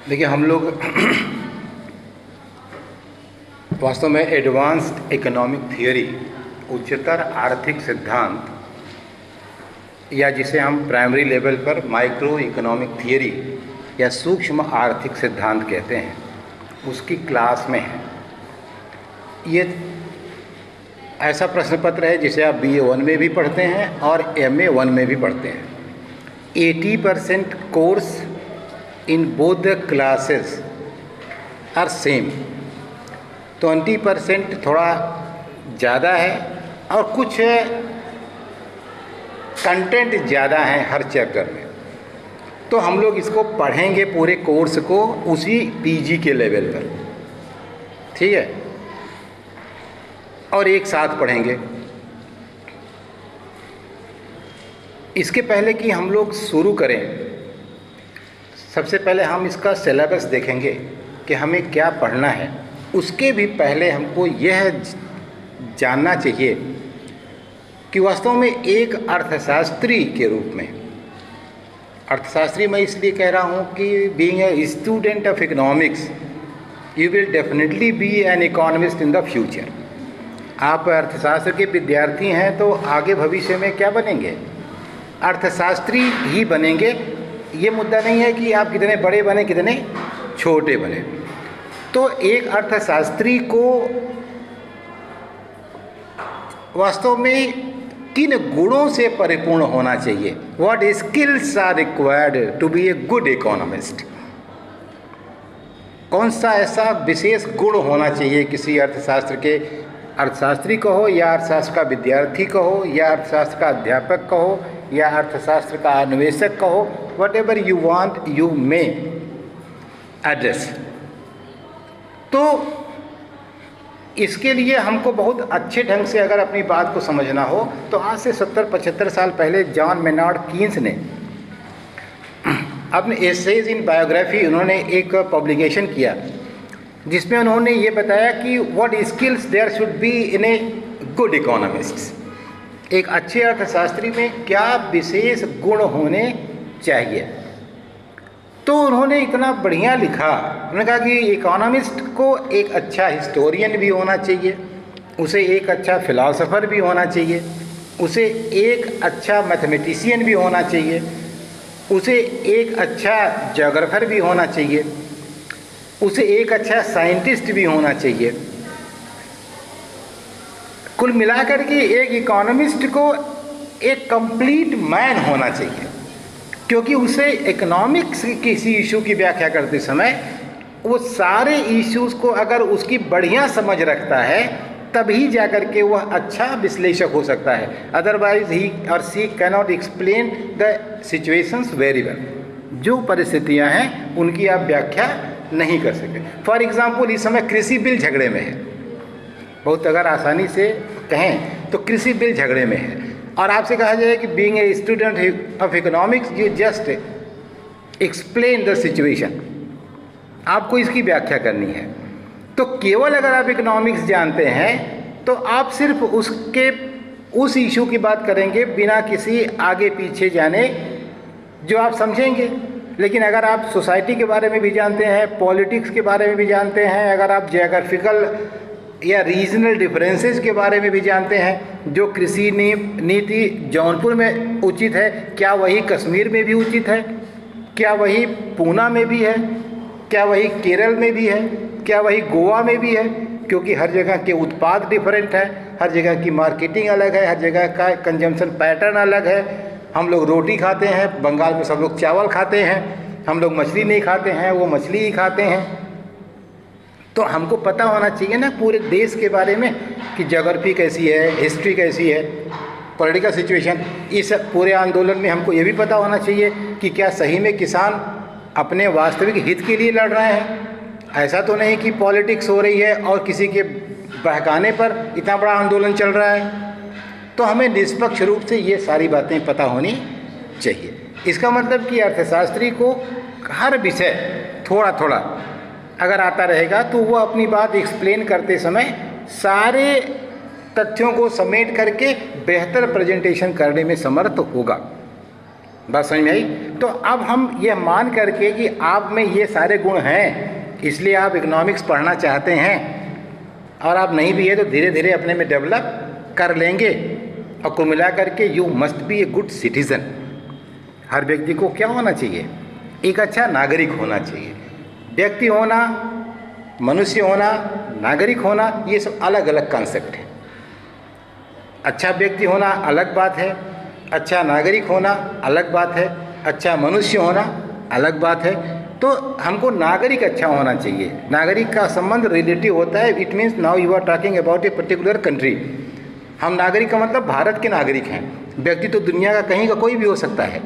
देखिए, हम लोग वास्तव में एडवांस्ड इकोनॉमिक थियोरी, उच्चतर आर्थिक सिद्धांत, या जिसे हम प्राइमरी लेवल पर माइक्रो इकोनॉमिक थियोरी या सूक्ष्म आर्थिक सिद्धांत कहते हैं, उसकी क्लास में है। ये ऐसा प्रश्न पत्र है जिसे आप BA1 में भी पढ़ते हैं और MA1 में भी पढ़ते हैं। 80% course in both the classes are same. 20% थोड़ा ज़्यादा है और कुछ कंटेंट ज़्यादा है हर चैप्टर में। तो हम लोग इसको पढ़ेंगे पूरे कोर्स को उसी PG के लेवल पर, ठीक है, और एक साथ पढ़ेंगे। इसके पहले कि हम लोग शुरू करें, सबसे पहले हम इसका सिलेबस देखेंगे कि हमें क्या पढ़ना है। उसके भी पहले हमको यह जानना चाहिए कि वास्तव में एक अर्थशास्त्री के रूप में, अर्थशास्त्री मैं इसलिए कह रहा हूँ कि being a student of economics you will definitely be an economist in the future. आप अर्थशास्त्र के विद्यार्थी हैं तो आगे भविष्य में क्या बनेंगे? अर्थशास्त्री ही बनेंगे। ये मुद्दा नहीं है कि आप कितने बड़े बने कितने छोटे बने। तो एक अर्थशास्त्री को वास्तव में किन गुणों से परिपूर्ण होना चाहिए? What skills are required to be a good economist? कौन सा ऐसा विशेष गुण होना चाहिए किसी अर्थशास्त्री को हो, या अर्थशास्त्र का विद्यार्थी को हो, या अर्थशास्त्र का अध्यापक को हो, या अर्थशास्त्र का अन्वेषक को हो, what ever you want you may address. तो इसके लिए हमको बहुत अच्छे ढंग से अगर अपनी बात को समझना हो तो आज से 70-75 साल पहले जॉन मेनार्ड कीन्स ने अपने एसेज इन बायोग्राफी उन्होंने एक पब्लिकेशन किया जिसमें उन्होंने ये बताया कि what skills there should be in a good economist. एक अच्छे अर्थशास्त्री में क्या विशेष गुण होने चाहिए। तो उन्होंने इतना बढ़िया लिखा, उन्होंने कहा कि इकोनॉमिस्ट को एक अच्छा हिस्टोरियन भी होना चाहिए, उसे एक अच्छा फिलॉसफर भी होना चाहिए, उसे एक अच्छा मैथमेटिशियन भी होना चाहिए, उसे एक अच्छा ज्योग्राफर भी होना चाहिए, उसे एक अच्छा साइंटिस्ट भी होना चाहिए। कुल मिलाकर के एक इकोनॉमिस्ट को एक कंप्लीट मैन होना चाहिए, क्योंकि उसे इकोनॉमिक्स किसी इशू की व्याख्या करते समय वो सारे इश्यूज को अगर उसकी बढ़िया समझ रखता है तभी जाकर के वह अच्छा विश्लेषक हो सकता है। Otherwise he or she cannot explain the situations very well. जो परिस्थितियां हैं उनकी आप व्याख्या नहीं कर सकते। फॉर एग्जाम्पल, इस समय कृषि बिल झगड़े में है, बहुत अगर आसानी से कहें तो कृषि बिल झगड़े में है, और आपसे कहा जाए कि being a student of economics you just explain the situation, आपको इसकी व्याख्या करनी है। तो केवल अगर आप इकोनॉमिक्स जानते हैं तो आप सिर्फ उस इशू की बात करेंगे बिना किसी आगे पीछे जाने जो आप समझेंगे। लेकिन अगर आप सोसाइटी के बारे में भी जानते हैं, पॉलिटिक्स के बारे में भी जानते हैं, अगर आप जियोग्राफिकल या रीजनल डिफरेंसेस के बारे में भी जानते हैं, जो कृषि नीति जौनपुर में उचित है क्या वही कश्मीर में भी उचित है, क्या वही पूना में भी है, क्या वही केरल में भी है, क्या वही गोवा में भी है, क्योंकि हर जगह के उत्पाद डिफरेंट है, हर जगह की मार्केटिंग अलग है, हर जगह का कंजम्पशन पैटर्न अलग है। हम लोग रोटी खाते हैं, बंगाल में सब लोग चावल खाते हैं, हम लोग मछली नहीं खाते हैं, वो मछली ही खाते हैं। तो हमको पता होना चाहिए ना पूरे देश के बारे में कि ज्योग्राफी कैसी है, हिस्ट्री कैसी है, पॉलिटिकल सिचुएशन। इस पूरे आंदोलन में हमको ये भी पता होना चाहिए कि क्या सही में किसान अपने वास्तविक हित के लिए लड़ रहे हैं। ऐसा तो नहीं कि पॉलिटिक्स हो रही है और किसी के बहकाने पर इतना बड़ा आंदोलन चल रहा है। तो हमें निष्पक्ष रूप से ये सारी बातें पता होनी चाहिए। इसका मतलब कि अर्थशास्त्री को हर विषय थोड़ा थोड़ा अगर आता रहेगा तो वो अपनी बात एक्सप्लेन करते समय सारे तथ्यों को समेट करके बेहतर प्रेजेंटेशन करने में समर्थ होगा। बात समझ में आई? तो अब हम ये मान करके कि आप में ये सारे गुण हैं, इसलिए आप इकोनॉमिक्स पढ़ना चाहते हैं, और आप नहीं भी है तो धीरे धीरे अपने में डेवलप कर लेंगे। और कुल मिला करके you must be a good citizen. हर व्यक्ति को क्या होना चाहिए? एक अच्छा नागरिक होना चाहिए। व्यक्ति होना, मनुष्य होना, नागरिक होना, ये सब अलग अलग कॉन्सेप्ट हैं। अच्छा व्यक्ति होना अलग बात है, अच्छा नागरिक होना अलग बात है, अच्छा मनुष्य होना अलग बात है। तो हमको नागरिक अच्छा होना चाहिए। नागरिक का संबंध रिलेटिव होता है। It means now you are talking about a particular country. हम नागरिक का मतलब भारत के नागरिक हैं। व्यक्ति तो दुनिया का कहीं का कोई भी हो सकता है,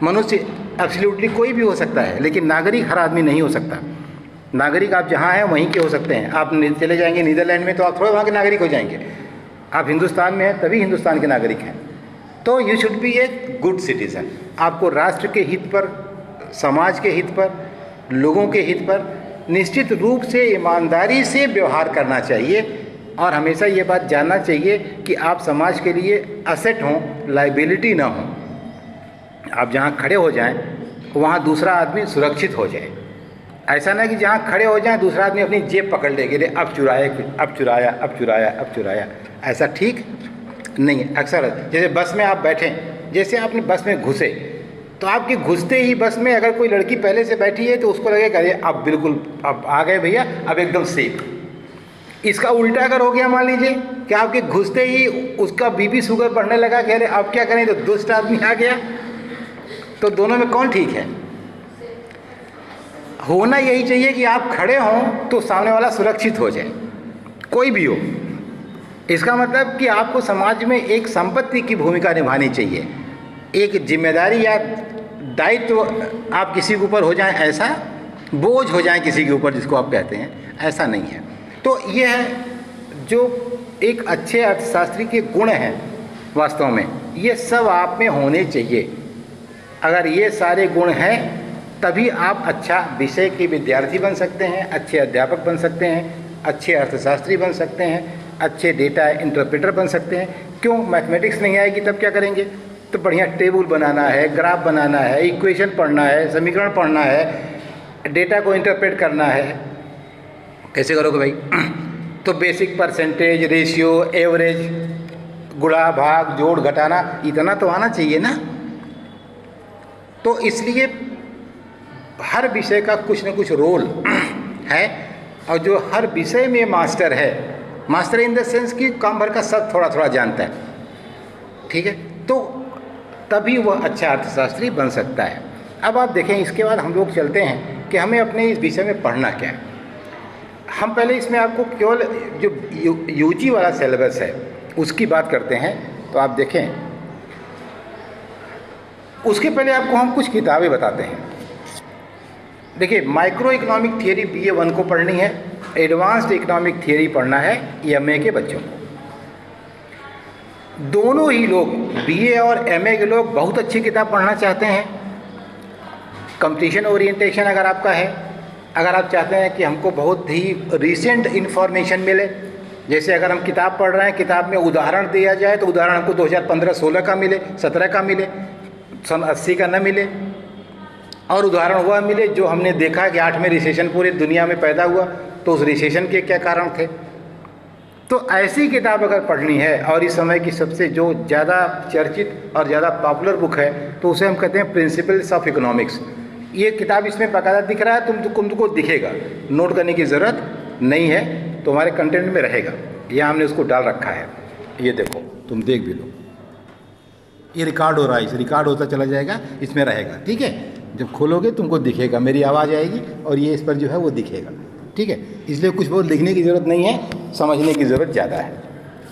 मनुष्य एब्सोल्युटली कोई भी हो सकता है, लेकिन नागरिक हर आदमी नहीं हो सकता। नागरिक आप जहाँ हैं वहीं के हो सकते हैं। आप चले जाएंगे नीदरलैंड में तो आप थोड़े वहाँ के नागरिक हो जाएंगे। आप हिंदुस्तान में हैं तभी हिंदुस्तान के नागरिक हैं। तो you should be a good citizen. आपको राष्ट्र के हित पर, समाज के हित पर, लोगों के हित पर निश्चित रूप से ईमानदारी से व्यवहार करना चाहिए। और हमेशा ये बात जानना चाहिए कि आप समाज के लिए असेट हों, लाइबिलिटी ना हो। आप जहाँ खड़े हो जाएं वहाँ दूसरा आदमी सुरक्षित हो जाए। ऐसा ना कि जहाँ खड़े हो जाएं दूसरा आदमी अपनी जेब पकड़ ले कि अब चुराया, अब चुराया, अब चुराया, अब चुराया। ऐसा ठीक नहीं है। अक्सर जैसे बस में आप बैठें, जैसे आपने बस में घुसे तो आपके घुसते ही बस में अगर कोई लड़की पहले से बैठी है तो उसको लगेगा अरे अब बिल्कुल अब आ गए भैया, अब एकदम सेफ। इसका उल्टा अगर हो गया, मान लीजिए कि आपके घुसते ही उसका बीपी शुगर बढ़ने लगा कि अरे अब क्या करें, तो दुष्ट आदमी आ गया। तो दोनों में कौन ठीक है? होना यही चाहिए कि आप खड़े हों तो सामने वाला सुरक्षित हो जाए, कोई भी हो। इसका मतलब कि आपको समाज में एक संपत्ति की भूमिका निभानी चाहिए। एक जिम्मेदारी या दायित्व आप किसी के ऊपर हो जाए, ऐसा बोझ हो जाए किसी के ऊपर जिसको आप कहते हैं, ऐसा नहीं है। तो ये है जो एक अच्छे अर्थशास्त्री के गुण हैं। वास्तव में ये सब आप में होने चाहिए। अगर ये सारे गुण हैं तभी आप अच्छा विषय के विद्यार्थी बन सकते हैं, अच्छे अध्यापक बन सकते हैं, अच्छे अर्थशास्त्री बन सकते हैं, अच्छे डेटा इंटरप्रेटर बन सकते हैं। क्यों? मैथमेटिक्स नहीं आएगी तब क्या करेंगे? तो बढ़िया टेबल बनाना है, ग्राफ बनाना है, इक्वेशन पढ़ना है, समीकरण पढ़ना है, डेटा को इंटरप्रेट करना है। कैसे करोगे भाई? तो बेसिक परसेंटेज, रेशियो, एवरेज, गुणा, भाग, जोड़, घटाना, इतना तो आना चाहिए ना। तो इसलिए हर विषय का कुछ न कुछ रोल है। और जो हर विषय में मास्टर है, मास्टर इन द सेंस कि काम भर का सब थोड़ा थोड़ा जानता है, ठीक है, तो तभी वह अच्छा अर्थशास्त्री बन सकता है। अब आप देखें, इसके बाद हम लोग चलते हैं कि हमें अपने इस विषय में पढ़ना क्या है। हम पहले इसमें आपको केवल जो यूजी वाला सिलेबस है उसकी बात करते हैं। तो आप देखें, उसके पहले आपको हम कुछ किताबें बताते हैं। देखिए, माइक्रो इकोनॉमिक थियरी BA 1 को पढ़नी है, एडवांस्ड इकोनॉमिक थियरी पढ़ना है MA के बच्चों को। दोनों ही लोग, BA और MA के लोग, बहुत अच्छी किताब पढ़ना चाहते हैं। कंपटीशन ओरिएंटेशन अगर आपका है, अगर आप चाहते हैं कि हमको बहुत ही रिसेंट इन्फॉर्मेशन मिले, जैसे अगर हम किताब पढ़ रहे हैं, किताब में उदाहरण दिया जाए तो उदाहरण हमको 2015-16 का मिले, 17 का मिले, सन 80 का न मिले, और उदाहरण वह मिले जो हमने देखा कि 8वें रिसेशन पूरी दुनिया में पैदा हुआ, तो उस रिसेशन के क्या कारण थे। तो ऐसी किताब अगर पढ़नी है, और इस समय की सबसे जो ज़्यादा चर्चित और ज़्यादा पॉपुलर बुक है तो उसे हम कहते हैं प्रिंसिपल्स ऑफ इकोनॉमिक्स। ये किताब इसमें बाकायदा दिख रहा है, तुमको दिखेगा, नोट करने की ज़रूरत नहीं है, तुम्हारे कंटेंट में रहेगा। यह हमने उसको डाल रखा है, ये देखो, तुम देख भी लो, ये रिकॉर्ड हो रहा है, इस रिकॉर्ड होता चला जाएगा, इसमें रहेगा, ठीक है। जब खोलोगे तुमको दिखेगा, मेरी आवाज़ आएगी और ये इस पर जो है वो दिखेगा, ठीक है। इसलिए कुछ बहुत लिखने की ज़रूरत नहीं है, समझने की ज़रूरत ज़्यादा है,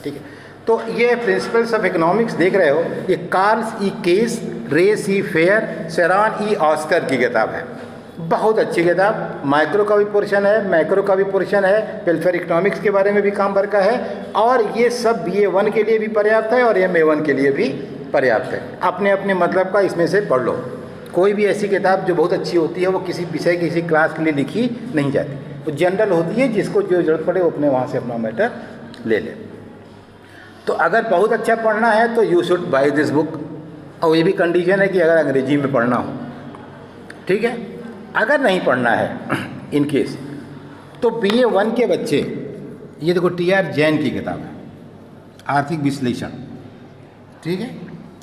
ठीक है। तो ये प्रिंसिपल्स ऑफ इकोनॉमिक्स देख रहे हो, ये कार्ल ई केस, रे सी फेयर, शेरॉन ई ऑस्कर की किताब है। बहुत अच्छी किताब, माइक्रो का भी पोर्शन है, मैक्रो का भी पोर्शन है, वेलफेयर इकोनॉमिक्स के बारे में भी काम भर का है, और ये सब BA 1 के लिए भी पर्याप्त है और MA 1 के लिए भी पर्याप्त है। अपने अपने मतलब का इसमें से पढ़ लो। कोई भी ऐसी किताब जो बहुत अच्छी होती है वो किसी विषय, किसी क्लास के लिए लिखी नहीं जाती, वो जनरल होती है, जिसको जो जरूरत पड़े वो अपने वहाँ से अपना मैटर ले ले। तो अगर बहुत अच्छा पढ़ना है तो you should by this book, और ये भी कंडीशन है कि अगर अंग्रेजी में पढ़ना हो, ठीक है। अगर नहीं पढ़ना है इन केस, तो BA1 के बच्चे, ये देखो TR जैन की किताब है, आर्थिक विश्लेषण, ठीक है।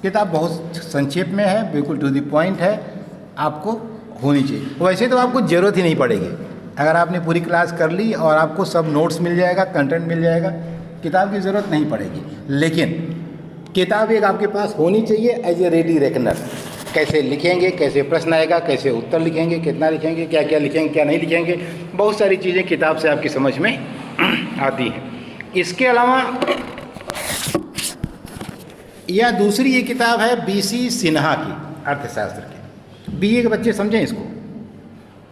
किताब बहुत संक्षेप में है, बिल्कुल टू द पॉइंट है, आपको होनी चाहिए। वैसे तो आपको ज़रूरत ही नहीं पड़ेगी, अगर आपने पूरी क्लास कर ली और आपको सब नोट्स मिल जाएगा, कंटेंट मिल जाएगा, किताब की ज़रूरत नहीं पड़ेगी। लेकिन किताब एक आपके पास होनी चाहिए एज ए रेडी रेकनर। कैसे लिखेंगे, कैसे प्रश्न आएगा, कैसे उत्तर लिखेंगे, कितना लिखेंगे, क्या क्या लिखेंगे, क्या नहीं लिखेंगे, बहुत सारी चीज़ें किताब से आपकी समझ में आती हैं। इसके अलावा या दूसरी ये किताब है BC सिन्हा की, अर्थशास्त्र की। BA के बच्चे समझें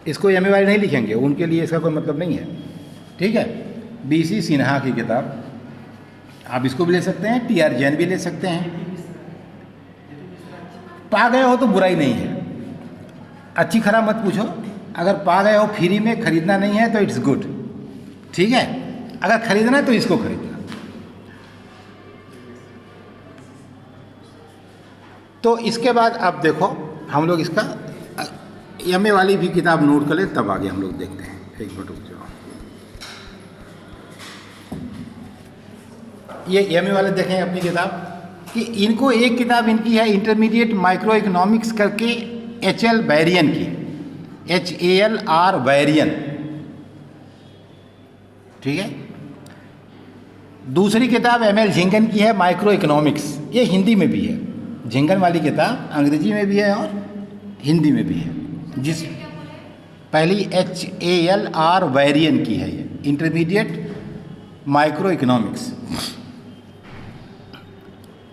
इसको MA वाले नहीं लिखेंगे, उनके लिए इसका कोई मतलब नहीं है, ठीक है। BC सिन्हा की किताब आप इसको भी ले सकते हैं, TR जैन भी ले सकते हैं। पा गए हो तो बुराई नहीं है, अच्छी खराब मत पूछो। अगर पा गए हो फ्री में, खरीदना नहीं है तो इट्स गुड, ठीक है। अगर खरीदना है तो इसको खरीदना। तो इसके बाद आप देखो, हम लोग इसका MA वाली भी किताब नोट कर ले, तब आगे हम लोग देखते हैं। एक मिनट रुक जाओ, ये MA वाले देखें अपनी किताब कि इनको एक किताब इनकी है इंटरमीडिएट माइक्रो इकोनॉमिक्स करके HL बैरियन की, HALR बैरियन, ठीक है। दूसरी किताब ML झिंगन की है माइक्रो इकोनॉमिक्स, ये हिंदी में भी है। झिंगन वाली किताब अंग्रेजी में भी है और हिंदी में भी है। जिस पहली HALR बैरियन की है, ये इंटरमीडिएट माइक्रो इकोनॉमिक्स,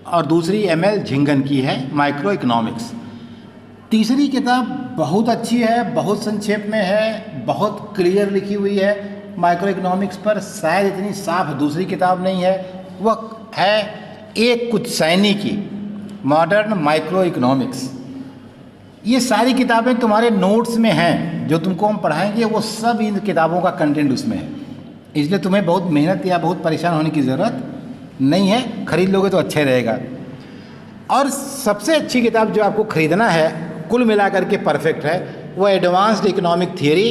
और दूसरी ML झिंगन की है माइक्रो इकोनॉमिक्स। तीसरी किताब बहुत अच्छी है, बहुत संक्षेप में है, बहुत क्लियर लिखी हुई है माइक्रो इकोनॉमिक्स पर, शायद इतनी साफ दूसरी किताब नहीं है। वह है एक कुछ सैनी की मॉडर्न माइक्रो इकोनॉमिक्स। ये सारी किताबें तुम्हारे नोट्स में हैं, जो तुमको हम पढ़ाएंगे वो सब इन किताबों का कंटेंट उसमें है, इसलिए तुम्हें बहुत मेहनत या बहुत परेशान होने की ज़रूरत नहीं है। खरीद लोगे तो अच्छा रहेगा। और सबसे अच्छी किताब जो आपको खरीदना है, कुल मिलाकर के परफेक्ट है, वो एडवांस्ड इकोनॉमिक थियरी,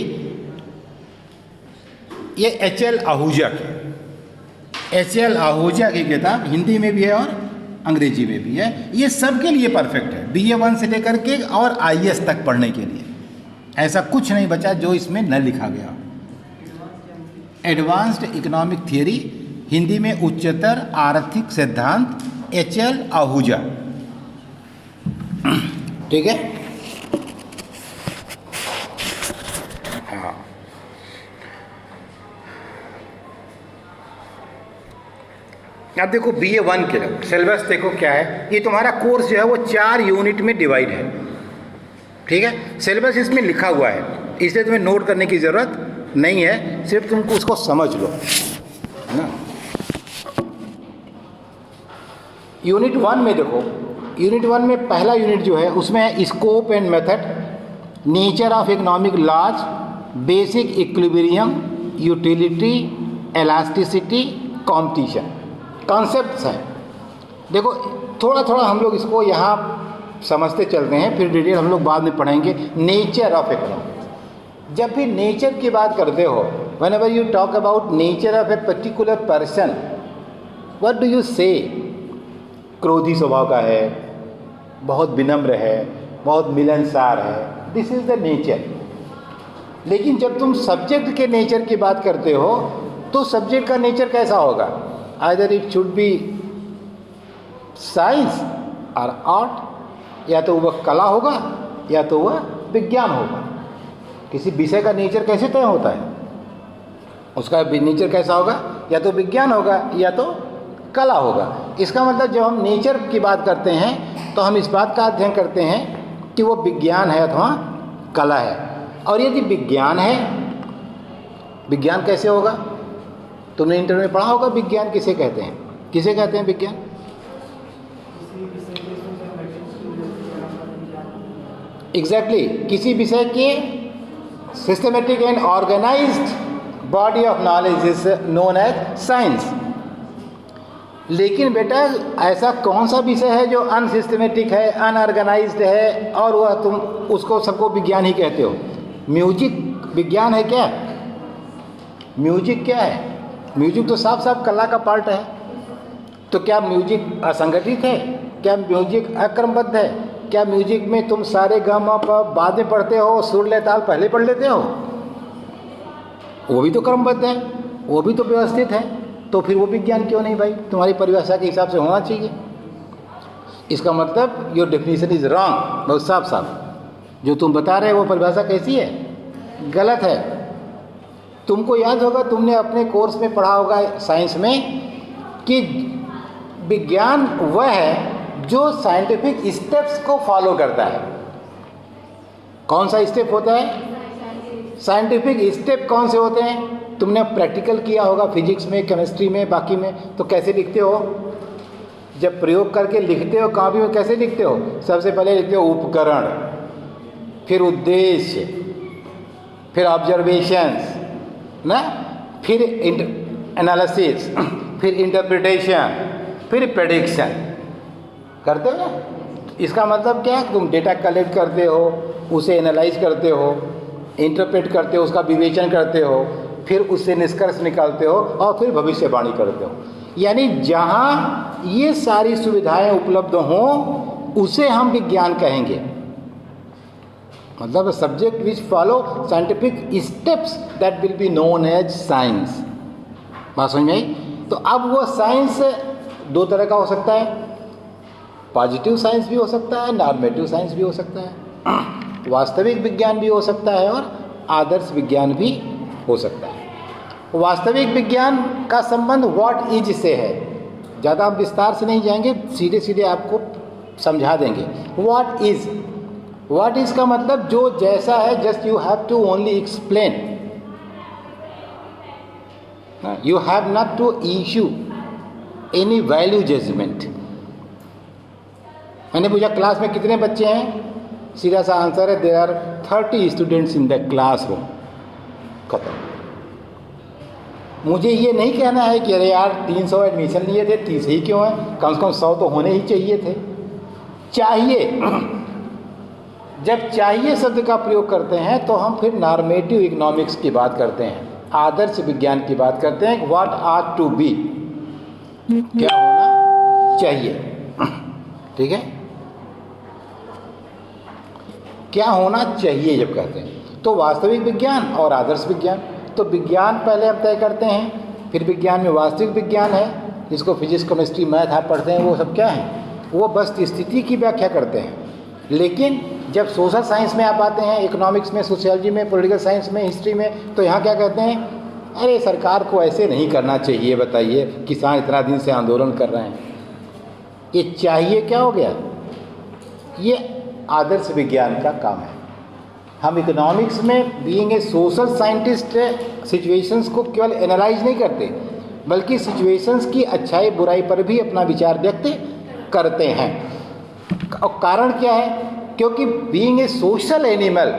ये HL आहूजा की, HL आहूजा की किताब हिंदी में भी है और अंग्रेजी में भी है। ये सबके लिए परफेक्ट है, BA1 से लेकर के और IAS तक पढ़ने के लिए। ऐसा कुछ नहीं बचा जो इसमें न लिखा गया। एडवांस्ड इकोनॉमिक थियरी, हिंदी में उच्चतर आर्थिक सिद्धांत, HL आहूजा, ठीक है। हाँ, अब देखो BA1 के सिलेबस देखो क्या है। ये तुम्हारा कोर्स जो है वो 4 यूनिट में डिवाइड है, ठीक है। सिलेबस इसमें लिखा हुआ है, इसलिए तुम्हें नोट करने की ज़रूरत नहीं है, सिर्फ तुमको उसको समझ लो, है ना। यूनिट 1 में देखो, यूनिट 1 में पहला यूनिट जो है उसमें है scope and method, nature of economic laws, basic equilibrium, utility, elasticity, competition, concepts हैं। देखो थोड़ा थोड़ा हम लोग इसको यहाँ समझते चलते हैं, फिर डिटेल हम लोग बाद में पढ़ेंगे। नेचर ऑफ इकोनॉमिक्स, जब भी नेचर की बात करते हो, when ever you talk about nature of a particular person, what do you से? क्रोधी स्वभाव का है, बहुत विनम्र है, बहुत मिलनसार है, दिस इज द नेचर। लेकिन जब तुम सब्जेक्ट के नेचर की बात करते हो तो सब्जेक्ट का नेचर कैसा होगा? Either it should be science और आर्ट, या तो वह कला होगा या तो वह विज्ञान होगा। किसी विषय का नेचर कैसे तय होता है? उसका नेचर कैसा होगा? या तो विज्ञान होगा या तो कला होगा। इसका मतलब जब हम नेचर की बात करते हैं तो हम इस बात का अध्ययन करते हैं कि वो विज्ञान है अथवा कला है। और यदि विज्ञान है, विज्ञान कैसे होगा? तुमने इंटर में पढ़ा होगा विज्ञान किसे कहते हैं? किसे कहते हैं विज्ञान? एग्जैक्टली, किसी विषय के systematic and organised body of knowledge is known as science. लेकिन बेटा ऐसा कौन सा विषय है जो अनसिस्टमेटिक है, अनऑर्गेनाइज्ड है और वह तुम उसको सबको विज्ञान ही कहते हो? म्यूजिक विज्ञान है क्या? म्यूजिक क्या है? म्यूजिक तो साफ साफ कला का पार्ट है। तो क्या म्यूजिक असंगठित है? क्या म्यूजिक अक्रमबद्ध है? क्या म्यूजिक में तुम सारे ग म प बाद में पढ़ते हो, सुर ले ताल पहले पढ़ लेते हो? वो भी तो क्रमबद्ध है, वो भी तो व्यवस्थित है। तो फिर वो विज्ञान क्यों नहीं भाई? तुम्हारी परिभाषा के हिसाब से होना चाहिए। इसका मतलब योर डेफिनेशन इज रॉन्ग, बहुत साफ साफ। जो तुम बता रहे हो वो परिभाषा कैसी है? गलत है। तुमको याद होगा, तुमने अपने कोर्स में पढ़ा होगा साइंस में कि विज्ञान वह है जो साइंटिफिक स्टेप्स को फॉलो करता है। कौन सा स्टेप होता है? साइंटिफिक स्टेप कौन से होते हैं? तुमने प्रैक्टिकल किया होगा फिजिक्स में, केमिस्ट्री में, बाकी में। तो कैसे लिखते हो? जब प्रयोग करके लिखते हो कॉपी में, कैसे लिखते हो? सबसे पहले लिखते हो उपकरण, फिर उद्देश्य, फिर ऑब्जर्वेशंस ना, फिर एनालिसिस, फिर इंटरप्रिटेशन, फिर प्रेडिक्शन करते हो ना। इसका मतलब क्या है? तुम डेटा कलेक्ट करते हो, उसे एनालाइज करते हो, इंटरप्रेट करते हो, उसका विवेचन करते हो, फिर उससे निष्कर्ष निकालते हो और फिर भविष्यवाणी करते हो। यानी जहाँ ये सारी सुविधाएं उपलब्ध हों उसे हम विज्ञान कहेंगे। मतलब subject which follow scientific steps that will be known as science. बात समझ में आई? तो अब वो साइंस दो तरह का हो सकता है। पॉजिटिव साइंस भी हो सकता है, नॉर्मेटिव साइंस भी हो सकता है, वास्तविक विज्ञान भी हो सकता है और आदर्श विज्ञान भी हो सकता है। वास्तविक विज्ञान का संबंध व्हाट इज से है। ज़्यादा हम विस्तार से नहीं जाएंगे, सीधे सीधे आपको समझा देंगे। व्हाट इज, व्हाट इज का मतलब जो जैसा है, just you have to only explain, you have not to issue any value judgement. मैंने पूछा क्लास में कितने बच्चे हैं? सीधा सा आंसर है there are 30 students in the classroom. खत्म। मुझे ये नहीं कहना है कि अरे यार 300 एडमिशन लिए थे, 30 ही क्यों है? कम से कम 100 तो होने ही चाहिए थे। चाहिए, जब चाहिए शब्द का प्रयोग करते हैं तो हम फिर नॉर्मेटिव इकोनॉमिक्स की बात करते हैं, आदर्श विज्ञान की बात करते हैं। व्हाट आर टू बी, क्या होना चाहिए। ठीक है, क्या होना चाहिए जब कहते हैं तो वास्तविक विज्ञान और आदर्श विज्ञान। तो विज्ञान पहले हम तय करते हैं, फिर विज्ञान में वास्तविक विज्ञान है जिसको फिजिक्स, केमिस्ट्री, मैथ आप पढ़ते हैं। वो सब क्या है? वो बस स्थिति की व्याख्या करते हैं। लेकिन जब सोशल साइंस में आप आते हैं, इकोनॉमिक्स में, सोशियोलॉजी में, पॉलिटिकल साइंस में, हिस्ट्री में, तो यहाँ क्या कहते हैं? अरे सरकार को ऐसे नहीं करना चाहिए, बताइए किसान इतना दिन से आंदोलन कर रहे हैं। ये चाहिए क्या हो गया? ये आदर्श विज्ञान का काम है। हम इकोनॉमिक्स में being a social scientist situations को केवल एनालाइज नहीं करते, बल्कि सिचुएशंस की अच्छाई बुराई पर भी अपना विचार व्यक्त करते हैं। और कारण क्या है? क्योंकि being a social animal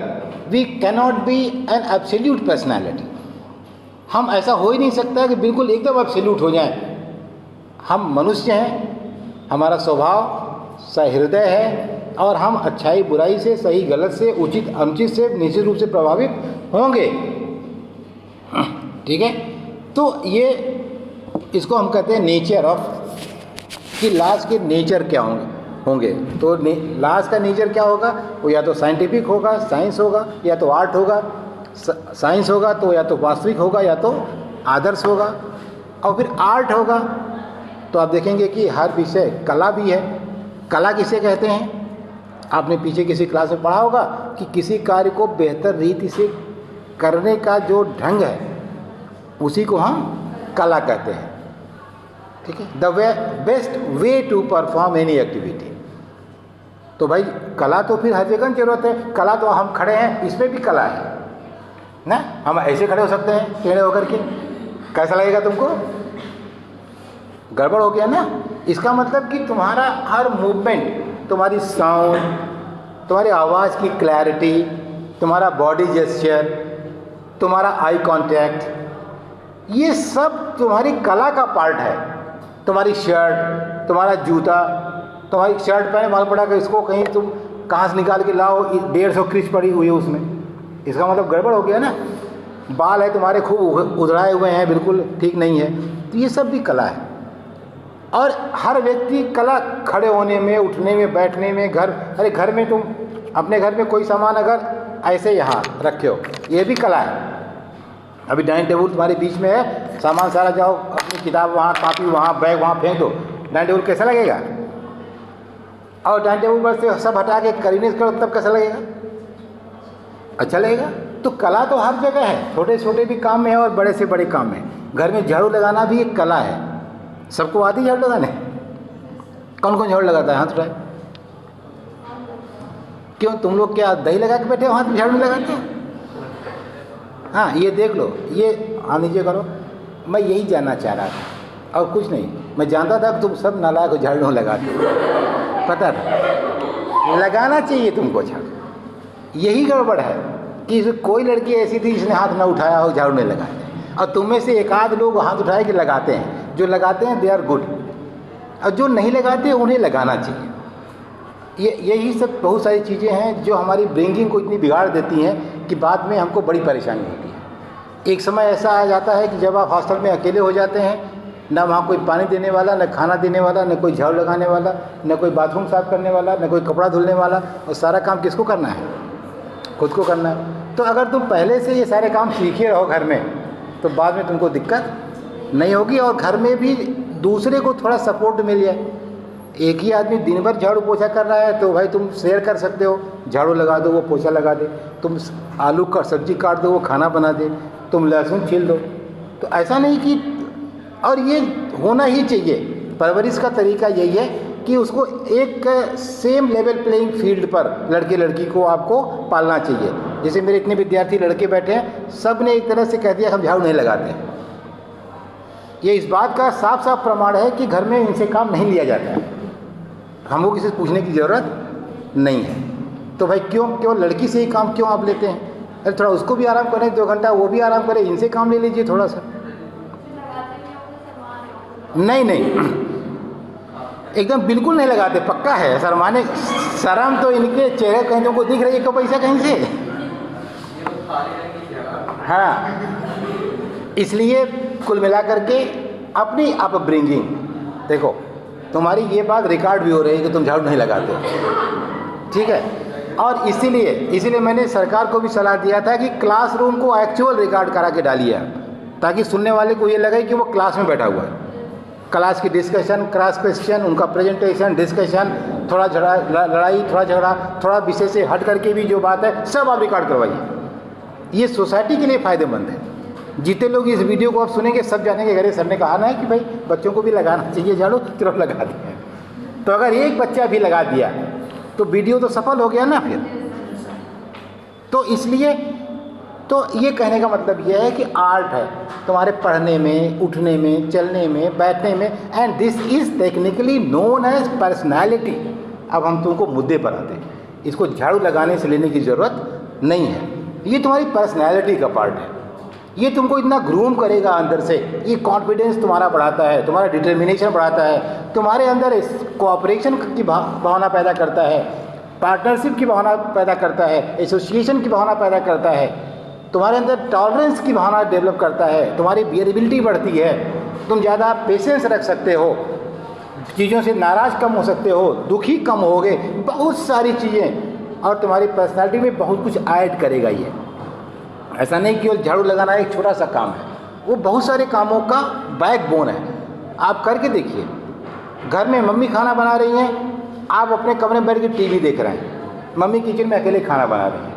we cannot be an absolute personality. हम ऐसा हो ही नहीं सकता कि बिल्कुल एकदम एब्सोल्यूट हो जाएं। हम मनुष्य हैं, हमारा स्वभाव सहृदय है और हम अच्छाई बुराई से, सही गलत से, उचित अनुचित से निश्चित रूप से प्रभावित होंगे। ठीक है, तो ये इसको हम कहते हैं नेचर ऑफ, कि लाज के नेचर क्या होंगे। तो लाज का नेचर क्या होगा? वो या तो साइंटिफिक होगा, साइंस होगा, या तो आर्ट होगा। साइंस होगा तो या तो वास्तविक होगा या तो आदर्श होगा। और फिर आर्ट होगा तो आप देखेंगे कि हर विषय, कला भी है। कला किसे कहते हैं? आपने पीछे किसी क्लास में पढ़ा होगा कि किसी कार्य को बेहतर रीति से करने का जो ढंग है उसी को हम कला कहते हैं। ठीक है, the best way to perform any activity. तो भाई कला तो फिर हर जगह की जरूरत है। कला तो हम खड़े हैं, इसमें भी कला है ना। हम ऐसे खड़े हो सकते हैं टेढ़े होकर के, कैसा लगेगा तुमको? गड़बड़ हो गया ना। इसका मतलब कि तुम्हारा हर मूवमेंट, तुम्हारी साउंड, तुम्हारी आवाज़ की क्लैरिटी, तुम्हारा बॉडी जेस्चर, तुम्हारा आई कांटेक्ट, ये सब तुम्हारी कला का पार्ट है। तुम्हारी शर्ट, तुम्हारा जूता, तुम्हारी शर्ट पहने माल पड़ा कि इसको कहीं तुम कहाँ से निकाल के लाओ, 150 क्रीच पड़ी हुई है उसमें, इसका मतलब गड़बड़ हो गया ना। बाल है तुम्हारे खूब उधड़ाए हुए हैं, बिल्कुल ठीक नहीं है। तो ये सब भी कला है। और हर व्यक्ति कला, खड़े होने में, उठने में, बैठने में, अरे घर में तुम अपने घर में कोई सामान अगर ऐसे यहाँ रखे हो, ये भी कला है। अभी डाइनिंग टेबल तुम्हारे बीच में है, सामान सारा जाओ, अपनी किताब वहाँ, कापी वहाँ, बैग वहाँ फेंक दो, डाइनिंग टेबल कैसा लगेगा? और डाइनिंग टेबल पर से सब हटा के करीने करो तब कैसा लगेगा? अच्छा लगेगा। तो कला तो हर जगह है, छोटे छोटे भी काम में है और बड़े से बड़े काम में। घर में झाड़ू लगाना भी एक कला है। सबको आती है झाड़ू लगाने? कौन कौन झाड़ू लगाता है? हाथ उठाए। क्यों तुम लोग क्या दही लगा के बैठे हो, हाथ में झाड़ू नहीं लगाते? हाँ, ये देख लो, ये हाँ नीचे करो। मैं यही जानना चाह रहा था और कुछ नहीं। मैं जानता था कि तुम सब नालायक हो, झाड़ू लगाते हो, पता था। लगाना चाहिए तुमको झाड़ू। यही गड़बड़ है कि कोई लड़की ऐसी थी जिसने हाथ ना उठाया हो, झाड़ू नहीं लगाते। और तुम में से एक आध लोग हाथ उठाए के लगाते हैं। जो लगाते हैं दे आर गुड, और जो नहीं लगाते उन्हें लगाना चाहिए। यही सब बहुत सारी चीज़ें हैं जो हमारी ब्रेंगिंग को इतनी बिगाड़ देती हैं कि बाद में हमको बड़ी परेशानी होती है। एक समय ऐसा आ जाता है कि जब आप हॉस्टल में अकेले हो जाते हैं, ना वहाँ कोई पानी देने वाला, न खाना देने वाला, न कोई झाड़ू लगाने वाला, न कोई बाथरूम साफ़ करने वाला, न कोई कपड़ा धुलने वाला, और सारा काम किसको करना है? खुद को करना है। तो अगर तुम पहले से ये सारे काम सीखे रहो घर में, तो बाद में तुमको दिक्कत नहीं होगी। और घर में भी दूसरे को थोड़ा सपोर्ट मिल जाए। एक ही आदमी दिन भर झाड़ू पोछा कर रहा है तो भाई तुम शेयर कर सकते हो, झाड़ू लगा दो वो पोछा लगा दे, तुम आलू का सब्जी काट दो वो खाना बना दे, तुम लहसुन छील दो। तो ऐसा नहीं कि, और ये होना ही चाहिए। परवरिश का तरीका यही है कि उसको एक सेम लेवल प्लेइंग फील्ड पर लड़के लड़की को आपको पालना चाहिए। जैसे मेरे इतने विद्यार्थी लड़के बैठे हैं, सब ने एक तरह से कह दिया हम झाड़ू नहीं लगाते। ये इस बात का साफ साफ प्रमाण है कि घर में इनसे काम नहीं लिया जाता है। हमको किसी से पूछने की ज़रूरत नहीं है। तो भाई क्यों केवल लड़की से ही काम क्यों आप लेते हैं? अरे थोड़ा उसको भी आराम करें, 2 घंटा वो भी आराम करे, इनसे काम ले लीजिए थोड़ा सा। नहीं, एकदम बिल्कुल नहीं लगाते, पक्का है। शर्माने शर्म तो इनके चेहरे कहीं को दिख रही है, को पैसा कहीं से। हाँ, इसलिए कुल मिला करके अपनी अपब्रिंगिंग देखो, तुम्हारी ये बात रिकॉर्ड भी हो रही है कि तुम झाड़ू नहीं लगाते, ठीक है। और इसीलिए मैंने सरकार को भी सलाह दिया था कि क्लासरूम को एक्चुअल रिकॉर्ड करा के डालिए, ताकि सुनने वाले को ये लगे कि वो क्लास में बैठा हुआ है। क्लास की डिस्कशन, क्रॉस क्वेश्चन, उनका प्रेजेंटेशन, डिस्कशन, थोड़ा लड़ाई, थोड़ा झगड़ा, थोड़ा विषय से हट करके भी जो बात है सब आप रिकॉर्ड करवाइए। ये सोसाइटी के लिए फ़ायदेमंद है। जितने लोग इस वीडियो को आप सुनेंगे सब जानेंगे अरे सर ने कहा ना कि भाई बच्चों को भी लगाना चाहिए झाड़ू, तुरंत लगा दिया। तो अगर एक बच्चा भी लगा दिया तो वीडियो तो सफल हो गया ना फिर। तो इसलिए तो ये कहने का मतलब यह है कि आर्ट है तुम्हारे पढ़ने में, उठने में, चलने में, बैठने में, and this is technically known as personality. अब हम तुमको मुद्दे पर आते हैं। इसको झाड़ू लगाने से लेने की ज़रूरत नहीं है। ये तुम्हारी पर्सनैलिटी का पार्ट है। ये तुमको इतना ग्रूम करेगा अंदर से। ये कॉन्फिडेंस तुम्हारा बढ़ाता है, तुम्हारा डिटर्मिनेशन बढ़ाता है, तुम्हारे अंदर कोऑपरेशन की भावना पैदा करता है, पार्टनरशिप की भावना पैदा करता है, एसोसिएशन की भावना पैदा करता है, तुम्हारे अंदर टॉलरेंस की भावना डेवलप करता है, तुम्हारी बियरेबिलिटी बढ़ती है, तुम ज़्यादा पेशेंस रख सकते हो, चीज़ों से नाराज़ कम हो सकते हो, दुखी कम होगे, बहुत सारी चीज़ें। और तुम्हारी पर्सनालिटी में बहुत कुछ ऐड करेगा ये। ऐसा नहीं केवल झाड़ू लगाना एक छोटा सा काम है, वो बहुत सारे कामों का बैकबोन है। आप करके देखिए, घर में मम्मी खाना बना रही हैं, आप अपने कमरे में बैठ के टीवी देख रहे हैं, मम्मी किचन में अकेले खाना बना रही हैं।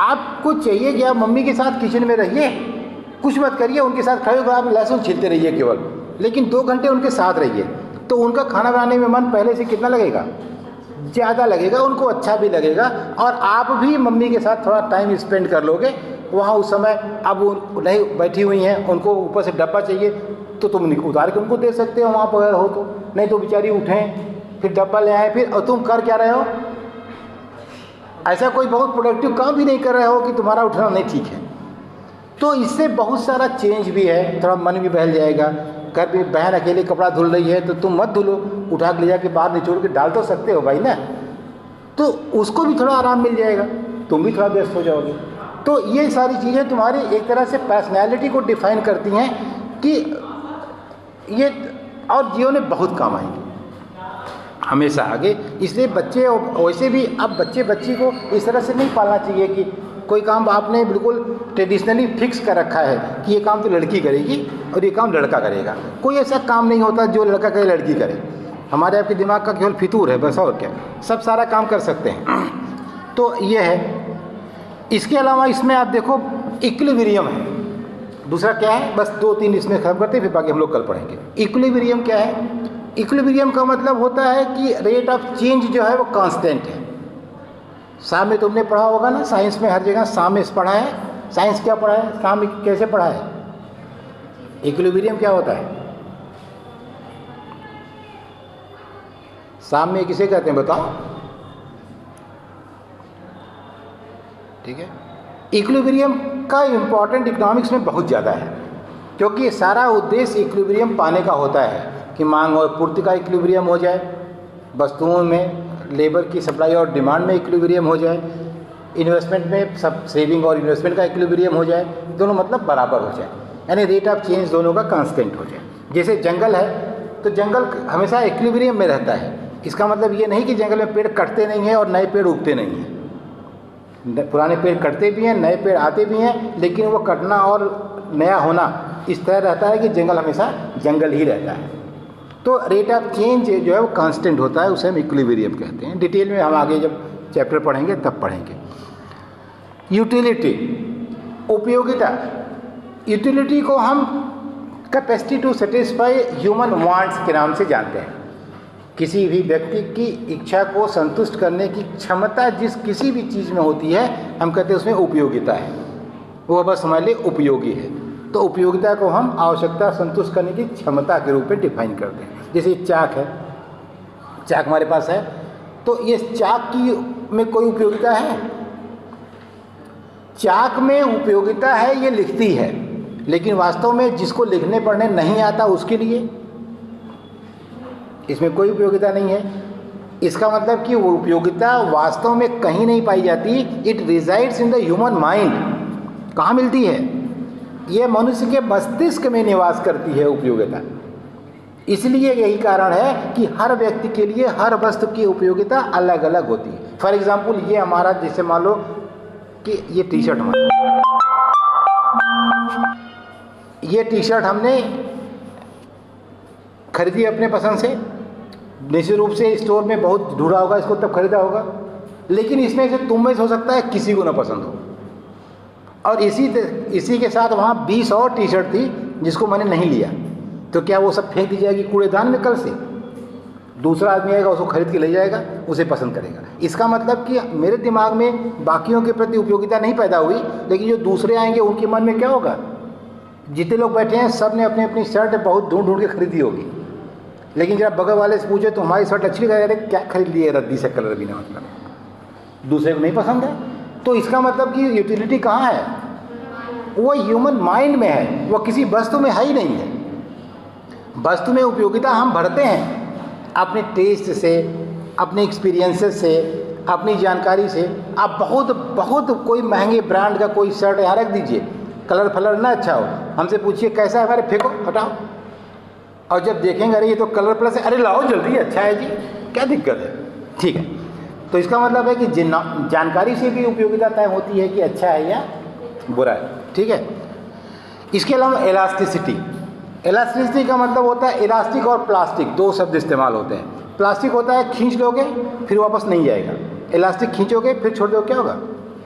आपको चाहिए कि आप मम्मी के साथ किचन में रहिए, कुछ मत करिए, उनके साथ खड़े होकर आप लहसुन छीलते रहिए केवल, लेकिन 2 घंटे उनके साथ रहिए। तो उनका खाना बनाने में मन पहले से कितना लगेगा? ज़्यादा लगेगा, उनको अच्छा भी लगेगा। और आप भी मम्मी के साथ थोड़ा टाइम स्पेंड कर लोगे वहाँ उस समय। अब वो नहीं बैठी हुई हैं, उनको ऊपर से डब्बा चाहिए तो तुम उतार के उनको दे सकते हो वहाँ पर हो तो, नहीं तो बेचारी उठें फिर डब्बा ले आए फिर, और तुम कर क्या रहे हो? ऐसा कोई बहुत प्रोडक्टिव काम भी नहीं कर रहे हो कि तुम्हारा उठना नहीं ठीक है। तो इससे बहुत सारा चेंज भी है, थोड़ा मन भी बहल जाएगा, घर पे बहन अकेले कपड़ा धुल रही है तो तुम मत धुलो, उठा के ले जाके बाहर निचोड़ के डाल तो सकते हो भाई ना, तो उसको भी थोड़ा आराम मिल जाएगा, तुम भी थोड़ा व्यस्त हो जाओगे। तो ये सारी चीज़ें तुम्हारी एक तरह से पर्सनैलिटी को डिफाइन करती हैं कि ये, और जीवन में बहुत काम आएंगे हमेशा आगे। इसलिए बच्चे, वैसे भी अब बच्ची को इस तरह से नहीं पालना चाहिए कि कोई काम आपने बिल्कुल ट्रेडिशनली फिक्स कर रखा है कि ये काम तो लड़की करेगी और ये काम लड़का करेगा। कोई ऐसा काम नहीं होता जो लड़का करे लड़की करे। हमारे आपके दिमाग का केवल फितूर है बस, और क्या, सब सारा काम कर सकते हैं। तो ये है। इसके अलावा इसमें आप देखो इक्विलिब्रियम है, दूसरा क्या है, बस 2-3 इसमें खत्म करते हैं फिर बाकी हम लोग कल पढ़ेंगे। इक्विलिब्रियम क्या है? इक्विलिब्रियम का मतलब होता है कि रेट ऑफ चेंज जो है वो कांस्टेंट है। साम में तुमने पढ़ा होगा ना, साइंस में हर जगह साम में पढ़ा है। साइंस क्या पढ़ा है, साम कैसे पढ़ा है, इक्विलिब्रियम क्या होता है, साम में किसे कहते हैं बताओ? ठीक है, इक्विलिब्रियम का इम्पोर्टेंट इकोनॉमिक्स में बहुत ज़्यादा है, क्योंकि सारा उद्देश्य इक्विलिब्रियम पाने का होता है कि मांग और पूर्ति का इक्विलिब्रियम हो जाए, वस्तुओं में लेबर की सप्लाई और डिमांड में इक्विलिब्रियम हो जाए, इन्वेस्टमेंट में सब सेविंग और इन्वेस्टमेंट का इक्विलिब्रियम हो जाए, दोनों मतलब बराबर हो जाए, यानी रेट ऑफ चेंज दोनों का कांस्टेंट हो जाए। जैसे जंगल है तो जंगल हमेशा इक्विलिब्रियम में रहता है। इसका मतलब ये नहीं कि जंगल में पेड़ कटते नहीं हैं और नए पेड़ उगते नहीं हैं। पुराने पेड़ कटते भी हैं, नए पेड़ आते भी हैं, लेकिन वो कटना और नया होना इस तरह रहता है कि जंगल हमेशा जंगल ही रहता है। तो रेट ऑफ चेंज जो है वो कांस्टेंट होता है, उसे हम इक्विलिब्रियम कहते हैं। डिटेल में हम आगे जब चैप्टर पढ़ेंगे तब पढ़ेंगे। यूटिलिटी, उपयोगिता। यूटिलिटी को हम capacity to satisfy human wants के नाम से जानते हैं। किसी भी व्यक्ति की इच्छा को संतुष्ट करने की क्षमता जिस किसी भी चीज़ में होती है हम कहते हैं उसमें उपयोगिता है, वो बस हमारे लिए उपयोगी है। तो उपयोगिता को हम आवश्यकता संतुष्ट करने की क्षमता के रूप में डिफाइन करते हैं। जैसे चाक है, चाक हमारे पास है, तो ये चाक की में कोई उपयोगिता है? चाक में उपयोगिता है, ये लिखती है, लेकिन वास्तव में जिसको लिखने पढ़ने नहीं आता उसके लिए इसमें कोई उपयोगिता नहीं है। इसका मतलब कि वो उपयोगिता वास्तव में कहीं नहीं पाई जाती, it resides in the human mind. कहाँ मिलती है? ये मनुष्य के मस्तिष्क में निवास करती है उपयोगिता। इसलिए यही कारण है कि हर व्यक्ति के लिए हर वस्तु की उपयोगिता अलग अलग होती है। फॉर एग्जाम्पल ये हमारा, जैसे मान लो कि ये टी शर्ट हमारा, ये टी शर्ट हमने खरीदी अपने पसंद से, निश्चित रूप से स्टोर में बहुत ढूंढा होगा इसको तब खरीदा होगा, लेकिन इसमें से तुम में से हो सकता है किसी को ना पसंद हो, और इसी के साथ वहाँ 20 और टी शर्ट थी जिसको मैंने नहीं लिया, तो क्या वो सब फेंक दी जाएगी कूड़ेदान में? कल से दूसरा आदमी आएगा उसको खरीद के ले जाएगा, उसे पसंद करेगा। इसका मतलब कि मेरे दिमाग में बाकियों के प्रति उपयोगिता नहीं पैदा हुई, लेकिन जो दूसरे आएंगे उनके मन में क्या होगा? जितने लोग बैठे हैं सब ने अपनी अपनी शर्ट बहुत ढूंढ ढूंढ के खरीदी होगी, लेकिन जब बगल वाले से पूछे तो हमारी शर्ट अच्छी लगा, अरे क्या खरीद लिए रद्दी से कलर भी ना, मतलब दूसरे को नहीं पसंद है। तो इसका मतलब कि यूटिलिटी कहाँ है? वो ह्यूमन माइंड में है, वो किसी वस्तु में है ही नहीं है। वस्तु में उपयोगिता हम भरते हैं अपने टेस्ट से, अपने एक्सपीरियंसेस से, अपनी जानकारी से। आप बहुत कोई महंगे ब्रांड का कोई शर्ट यहाँ रख दीजिए, कलर फलर ना अच्छा हो, हमसे पूछिए कैसा है, हमारे फेंको, हटाओ, और जब देखेंगे अरे ये तो कलर प्लस है, अरे लाओ जल्दी, अच्छा है जी, क्या दिक्कत है? ठीक है। तो इसका मतलब है कि जानकारी से भी उपयोगिता तय होती है कि अच्छा है या बुरा है। ठीक है। इसके अलावा इलास्टिसिटी। इलास्टिसिटी का मतलब होता है, इलास्टिक और प्लास्टिक दो शब्द इस्तेमाल होते हैं। प्लास्टिक होता है खींच लोगे फिर वापस नहीं जाएगा, इलास्टिक खींचोगे फिर छोड़ दोगे क्या होगा?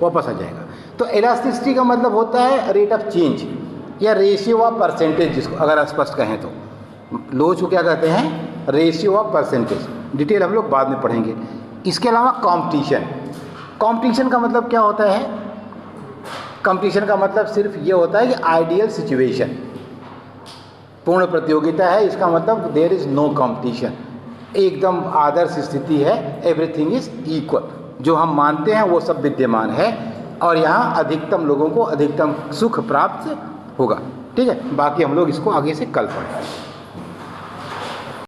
वापस आ जाएगा। तो इलास्टिसिटी का मतलब होता है रेट ऑफ चेंज या रेशियो ऑफ परसेंटेज, जिसको अगर स्पष्ट कहें तो लोच को क्या कहते हैं? Ratio of percentage. डिटेल हम लोग बाद में पढ़ेंगे। इसके अलावा कंपटीशन। कंपटीशन का मतलब क्या होता है? कंपटीशन का मतलब सिर्फ ये होता है कि आइडियल सिचुएशन, पूर्ण प्रतियोगिता है, इसका मतलब देयर इज नो कंपटीशन, एकदम आदर्श स्थिति है, एवरीथिंग इज इक्वल, जो हम मानते हैं वो सब विद्यमान है और यहाँ अधिकतम लोगों को अधिकतम सुख प्राप्त होगा। ठीक है, बाकी हम लोग इसको आगे से कल पढ़ेंगे।